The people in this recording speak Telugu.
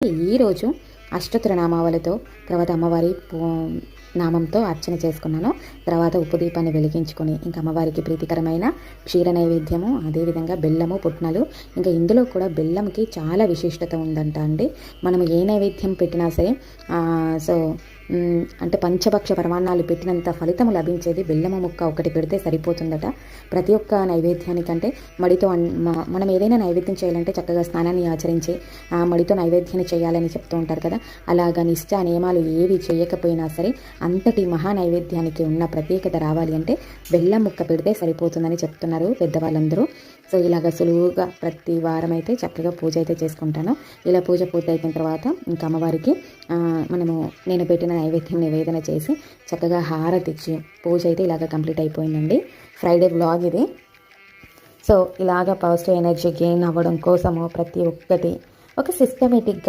ఈరోజు అష్టోత్తరనామావళితో తర్వాత అమ్మవారి నామంతో అర్చన చేసుకున్నాను. తర్వాత ఉప్పు దీపాన్ని వెలిగించుకొని ఇంకా అమ్మవారికి ప్రీతికరమైన క్షీర నైవేద్యము, అదేవిధంగా బెల్లము, పుట్నాలు. ఇంకా ఇందులో కూడా బెల్లంకి చాలా విశిష్టత ఉందంట అండి. మనం ఏ నైవేద్యం పెట్టినా సరే సో అంటే పంచభక్ష పరమాన్నాలు పెట్టినంత ఫలితము లభించేది బెల్లము ముక్క ఒకటి పెడితే సరిపోతుందట. ప్రతి ఒక్క నైవేద్యానికంటే మడితో మనం ఏదైనా నైవేద్యం చేయాలంటే చక్కగా స్నానాన్ని ఆచరించి మడితో నైవేద్యాన్ని చేయాలని చెప్తూ ఉంటారు కదా. అలాగా నిష్ఠ నియమాలు ఏవి చేయకపోయినా సరే అంతటి మహా నైవేద్యానికి ఉన్న ప్రత్యేకత రావాలి అంటే బెల్లం ముక్క పెడితే సరిపోతుందని చెప్తున్నారు పెద్దవాళ్ళందరూ. సో ఇలాగ సులువుగా ప్రతి వారం అయితే చక్కగా పూజ అయితే చేసుకుంటాను. ఇలా పూజ పూర్తి అయిపోయిన తర్వాత ఇంకా అమ్మవారికి నేను పెట్టిన నైవేద్యం నివేదన చేసి చక్కగా హారతి ఇచ్చి పూజ అయితే ఇలాగ కంప్లీట్ అయిపోయిందండి. ఫ్రైడే వ్లాగ్ ఇది. సో ఇలాగ పాజిటివ్ ఎనర్జీ గెయిన్ అవ్వడం కోసము ప్రతి ఒక్కటి ఒక సిస్టమేటిక్గా